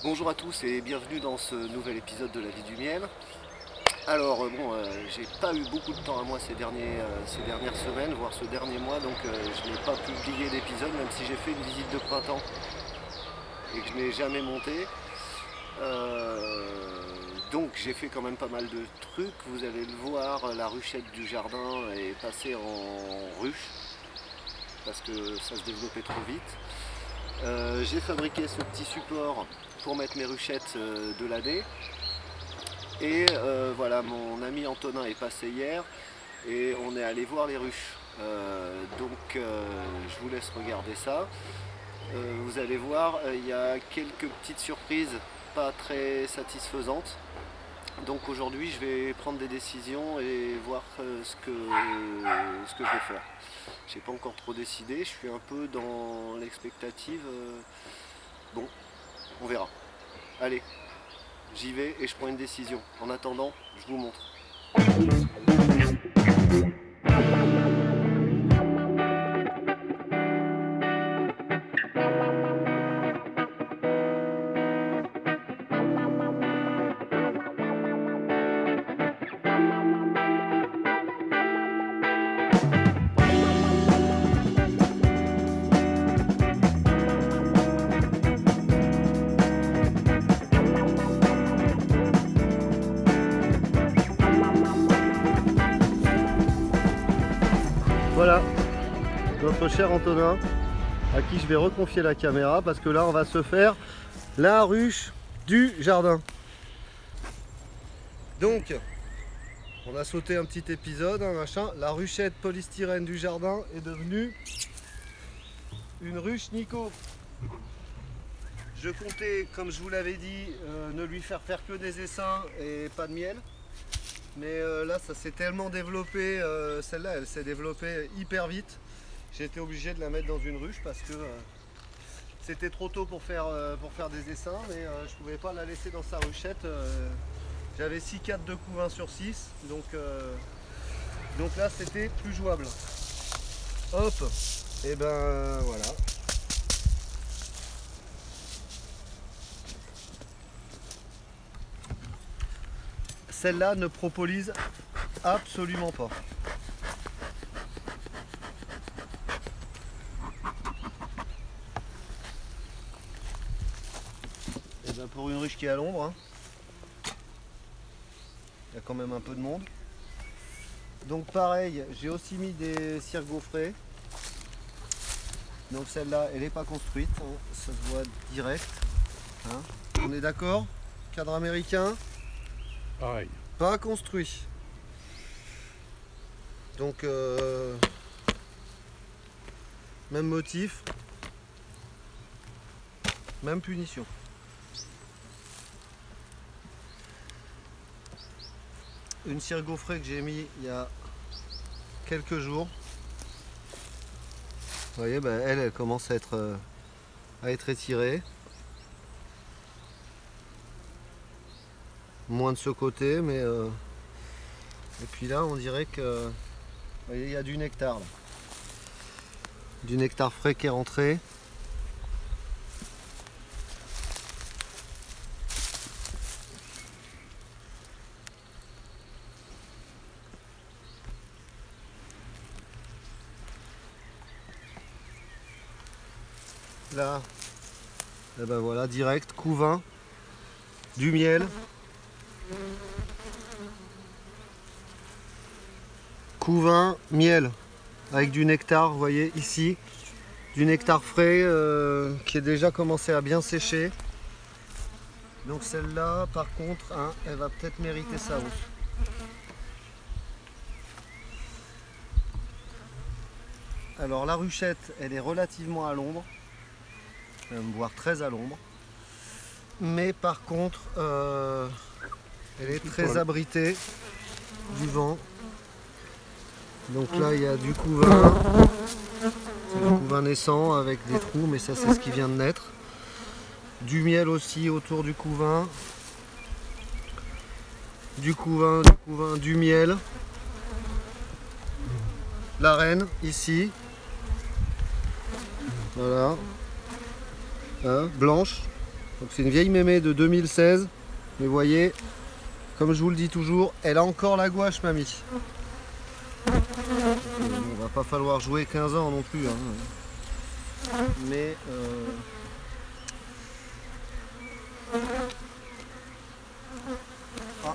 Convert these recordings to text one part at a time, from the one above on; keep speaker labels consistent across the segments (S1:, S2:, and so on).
S1: Bonjour à tous et bienvenue dans ce nouvel épisode de La Vie du Miel. Alors j'ai pas eu beaucoup de temps à moi ces dernières semaines, voire ce dernier mois, donc je n'ai pas publié d'épisode, même si j'ai fait une visite de printemps et que je n'ai jamais monté. Donc j'ai fait quand même pas mal de trucs, vous allez le voir, la ruchette du jardin est passée en ruche, parce que ça se développait trop vite. J'ai fabriqué ce petit support pour mettre mes ruchettes de l'année. Et voilà, mon ami Antonin est passé hier et on est allé voir les ruches. Je vous laisse regarder ça. Vous allez voir, il y a quelques petites surprises pas très satisfaisantes. Donc aujourd'hui, je vais prendre des décisions et voir ce que je vais faire. Je n'ai pas encore trop décidé, je suis un peu dans l'expectative. Bon, on verra. Allez, j'y vais et je prends une décision. En attendant, je vous montre. Voilà, notre cher Antonin, à qui je vais reconfier la caméra, parce que là on va se faire la ruche du jardin. Donc, on a sauté un petit épisode, machin. La ruchette polystyrène du jardin est devenue une ruche Nico. Je comptais, comme je vous l'avais dit, ne lui faire que des essaims et pas de miel. Mais là ça s'est tellement développé, celle-là elle s'est développée hyper vite. J'ai été obligé de la mettre dans une ruche parce que c'était trop tôt pour faire des essaims, mais je pouvais pas la laisser dans sa ruchette. J'avais 6 4 de couvain sur 6, donc là c'était plus jouable. Hop, et ben voilà. Celle-là ne propolis absolument pas. Et bien pour une ruche qui est à l'ombre, hein, il y a quand même un peu de monde. Donc pareil, j'ai aussi mis des cires gaufrées. Donc celle-là, elle n'est pas construite, hein, ça se voit direct. Hein. On est d'accord? Cadre américain.
S2: Pareil.
S1: Pas construit. Donc même motif, même punition. Une cire gaufrée que j'ai mis il y a quelques jours. Vous voyez, ben, elle commence à être étirée. Moins de ce côté, mais et puis là on dirait que vous voyez, il y a du nectar là. Du nectar frais qui est rentré. Là, et ben voilà, direct, couvain, du miel. Couvain, miel, avec du nectar, vous voyez ici, du nectar frais qui est déjà commencé à bien sécher. Donc celle-là, par contre, hein, elle va peut-être mériter sa hausse. Alors la ruchette, elle est relativement à l'ombre, voire très à l'ombre. Mais par contre, elle est très abritée du vent. Donc là il y a du couvain, c'est le couvain naissant avec des trous, mais ça c'est ce qui vient de naître. Du miel aussi autour du couvain, du miel. La reine ici, voilà, hein, blanche. Donc c'est une vieille mémé de 2016. Mais vous voyez, comme je vous le dis toujours, elle a encore la gouache, mamie. On va pas falloir jouer 15 ans non plus. Hein. Mais ah.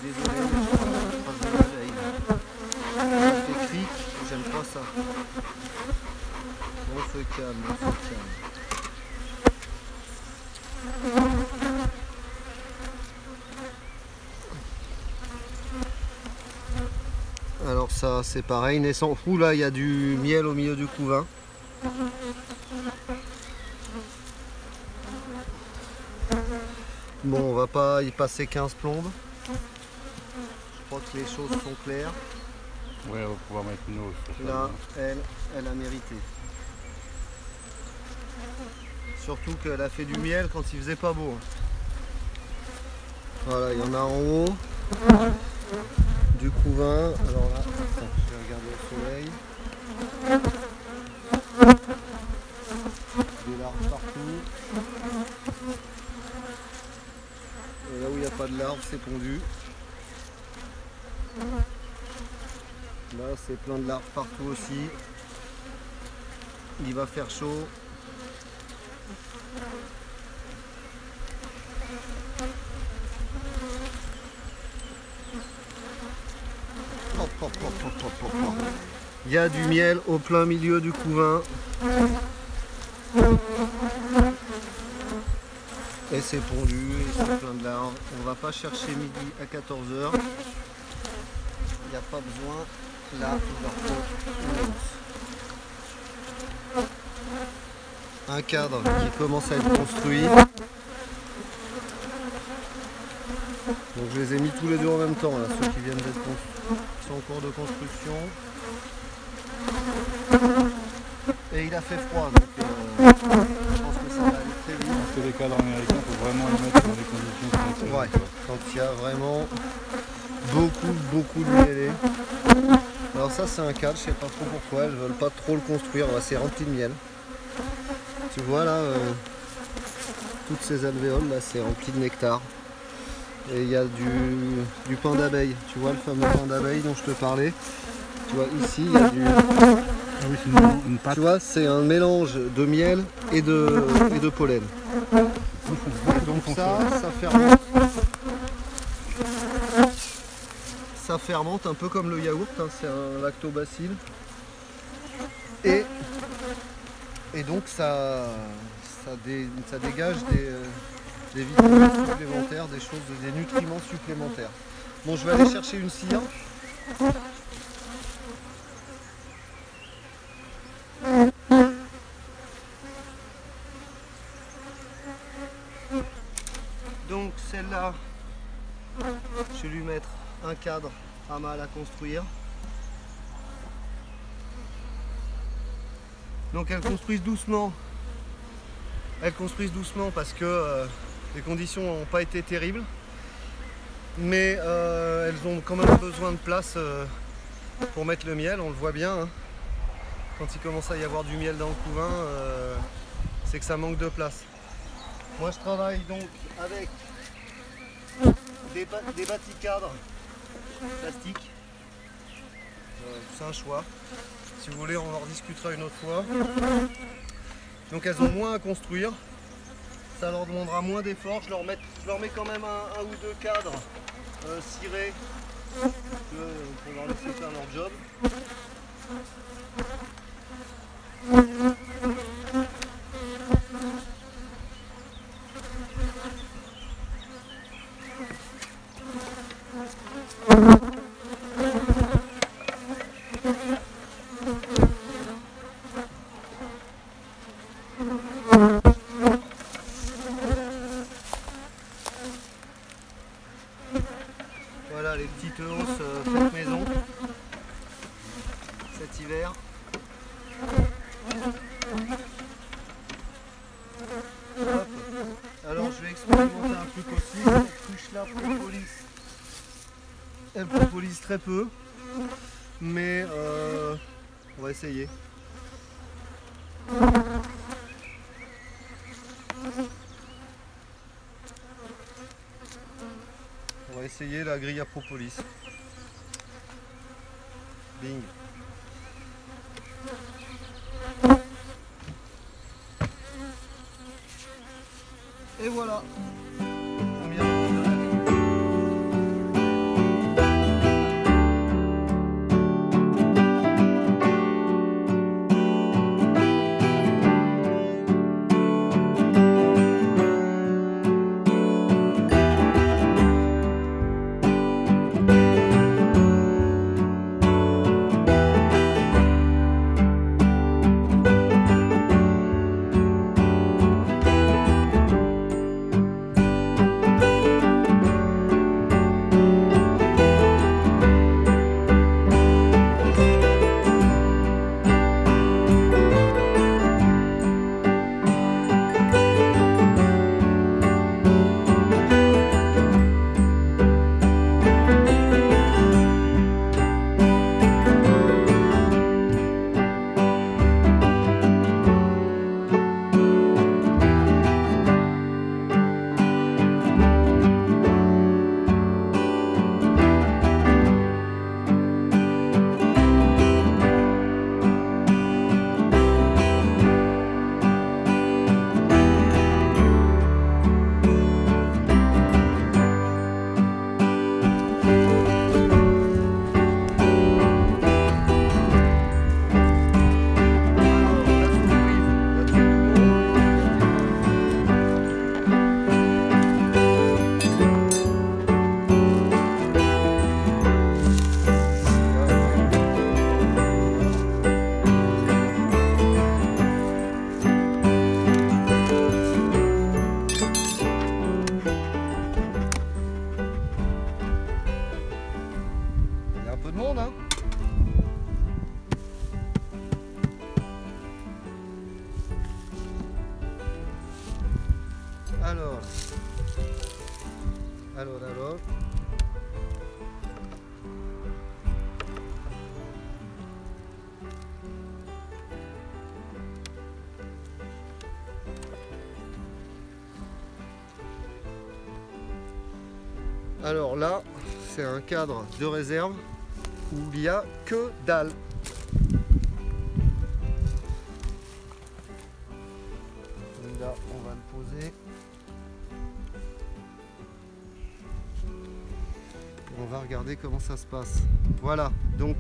S1: Désolé, mais je crois que je trace de l'abeille. Ça fait cric, j'aime pas ça. On se calme, on se calme. Alors ça c'est pareil, naissant. Ouh là il y a du miel au milieu du couvain. Bon, on va pas y passer 15 plombes. Je crois que les choses sont claires.
S2: Ouais, on va pouvoir mettre une hausse.
S1: Là, elle a mérité. Surtout qu'elle a fait du miel quand il faisait pas beau. Voilà, il y en a en haut du couvain. Alors là, attends, je vais regarder au soleil. Des larves partout. Et là où il n'y a pas de larves, c'est pondu. Là, c'est plein de larves partout aussi. Il va faire chaud. Hop, hop, hop, hop, hop, hop, hop. Il y a du miel au plein milieu du couvain. Et c'est pondu, et c'est plein de larves. On va pas chercher midi à 14 h. Il n'y a pas besoin. Là, il leur faut une hausse. Un cadre qui commence à être construit. Donc je les ai mis tous les deux en même temps, là, ceux qui viennent d'être construits. Ils sont en cours de construction. Et il a fait froid, donc je pense que ça va aller très vite.
S2: Parce que les cadres américains, il faut vraiment les mettre dans des conditions qui sont
S1: ouais, quand il y a vraiment beaucoup de miel. Alors ça c'est un cadre, je sais pas trop pourquoi, elles veulent pas trop le construire, c'est rempli de miel. Tu vois là, toutes ces alvéoles, là c'est rempli de nectar. Et il y a du pain d'abeille, tu vois le fameux pain d'abeille dont je te parlais. Tu vois ici il y a du...
S2: Ah oui, c'est une pâte.
S1: Tu vois, c'est un mélange de miel et de pollen. Donc ça fermente. Ça fermente un peu comme le yaourt, hein, c'est un lactobacille. Et donc ça dégage des vitamines supplémentaires, des nutriments supplémentaires. Bon, je vais aller chercher une cire. Donc celle-là, je vais lui mettre un cadre à mal à construire. Donc elles construisent doucement. Elles construisent doucement parce que les conditions n'ont pas été terribles. Mais elles ont quand même besoin de place pour mettre le miel, on le voit bien. Hein. Quand il commence à y avoir du miel dans le couvain, c'est que ça manque de place. Moi je travaille donc avec des bâticadres plastiques. C'est un choix. Si vous voulez, on en rediscutera une autre fois. Donc elles ont moins à construire. Ça leur demandera moins d'efforts. Je leur mets quand même un ou deux cadres cirés pour leur laisser faire leur job. Voilà les petites hausses faites maison cet hiver. Hop. Alors je vais expérimenter un truc aussi. Cette cruche là elle propolis très peu, mais on va essayer. essayer la grille à propolis. Bing. Et voilà. On vient de la monde, hein. Alors. Alors là, c'est un cadre de réserve où il n'y a que dalle. Là, on va le poser. On va regarder comment ça se passe. Voilà, donc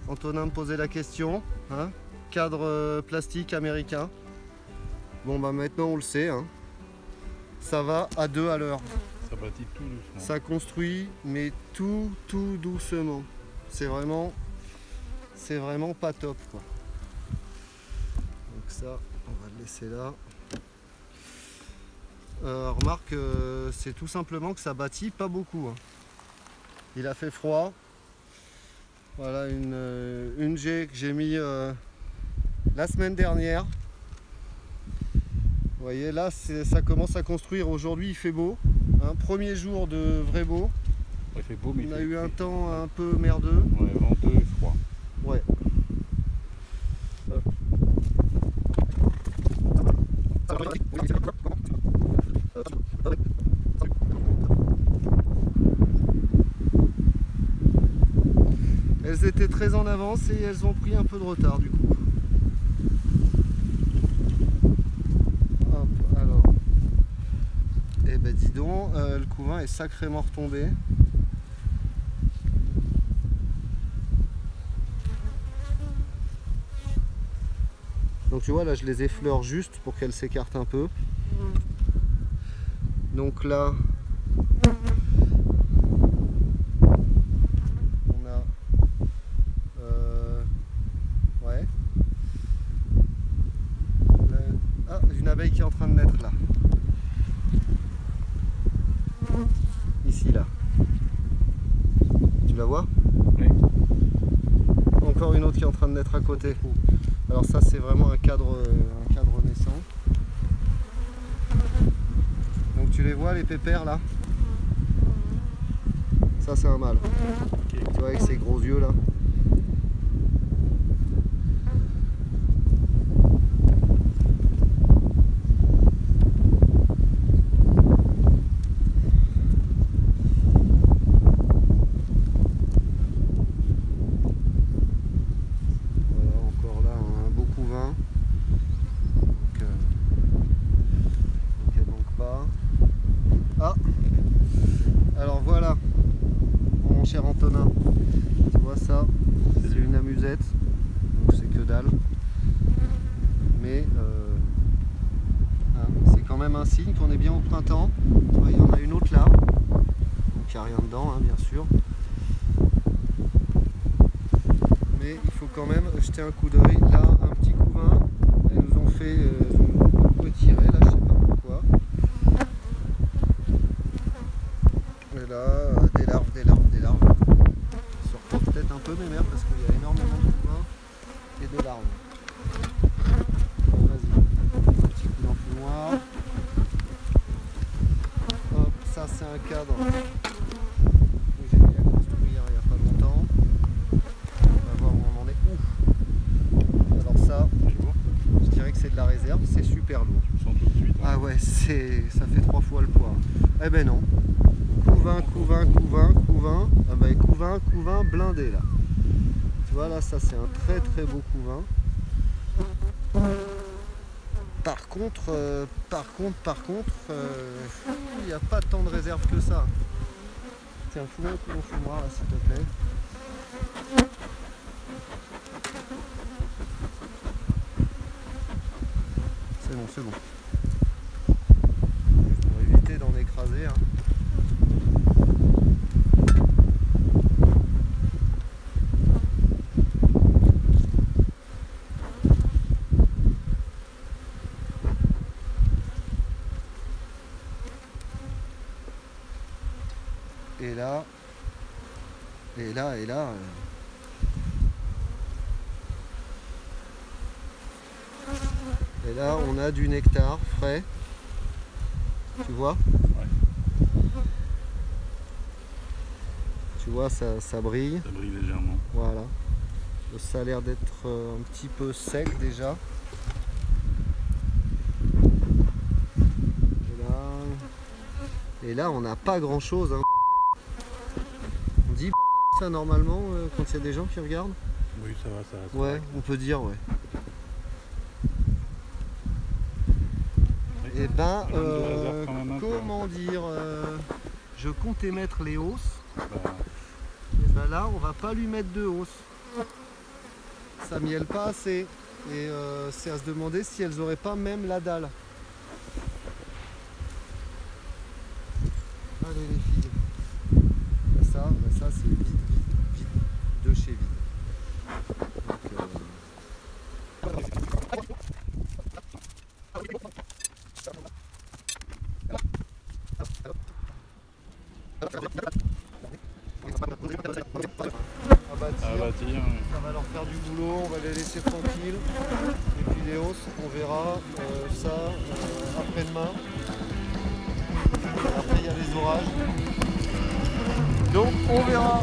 S1: Antonin me posait la question, hein, cadre plastique américain. Bon bah maintenant on le sait, hein. Ça va à 2 à l'heure.
S2: Ça bâtit tout doucement. Ça
S1: construit, mais tout doucement. C'est vraiment pas top, quoi. Donc ça, on va le laisser là. Remarque, c'est tout simplement que ça bâtit pas beaucoup, hein. Il a fait froid. Voilà une G que j'ai mis la semaine dernière. Vous voyez, là ça commence à construire. Aujourd'hui il fait beau, hein, premier jour de vrai beau.
S2: Il fait beau, mais
S1: on a eu un temps un peu merdeux.
S2: Ouais, venteux et froid.
S1: Ouais. Elles étaient très en avance et elles ont pris un peu de retard du coup. Hop, alors. Eh ben dis donc, le couvain est sacrément retombé. Donc tu vois là je les effleure juste pour qu'elles s'écartent un peu. Donc là on a ouais. Ah, une abeille qui est en train de naître là. Ici là. Tu la vois?
S2: Oui.
S1: Encore une autre qui est en train de naître à côté. Alors ça c'est vraiment un cadre naissant. Donc tu les vois les pépères là? Ça c'est un mâle.
S2: Okay.
S1: Tu vois avec ses gros yeux là. quand même un signe qu'on est bien au printemps. Il y en a une autre là, donc il n'y a rien dedans, hein, bien sûr. Mais il faut quand même jeter un coup d'œil. Là, un petit couvain. Elles nous ont fait retirer, là, je sais pas pourquoi. Et là, des larves. Ça se repose peut-être un peu mes mères parce qu'il y a énormément de couvains et de larves. Bon, vas-y, un petit coup d'enfumoir. Hop, ça c'est un cadre que j'ai mis à construire il n'y a pas longtemps. On va voir où on en est. Ouf. Alors ça, je dirais que c'est de la réserve, c'est super lourd.
S2: Tu le sens tout de suite. Hein.
S1: Ah ouais, ça fait 3 fois le poids. Eh ben non. Couvain. Ah ben couvain blindé là. Tu vois là, ça c'est un très très beau couvain. Par contre, il n'y a pas tant de réserve que ça. Tiens, fous-moi un coup d'enfumoir là s'il te plaît. C'est bon. Pour éviter d'en écraser. Hein. Et là, on a du nectar frais. Tu vois?
S2: Ouais.
S1: Tu vois, ça brille.
S2: Ça brille légèrement.
S1: Voilà. Ça a l'air d'être un petit peu sec déjà. Et là on n'a pas grand chose. Hein, on dit bordel ça normalement quand il y a des gens qui regardent?
S2: Oui, ça va.
S1: Ouais, on peut dire, ouais. Et ben, comment dire, je comptais mettre les hausses. Et ben là, on va pas lui mettre de hausse. Ça mielle pas assez. Et c'est à se demander si elles auraient pas même la dalle. Allez les filles. Ça c'est vide. De chez vide.
S2: Abattir.
S1: Ça va leur faire du boulot, on va les laisser tranquilles. Et puis les hausses, on verra ça après-demain. Après il y a les orages. Donc on verra.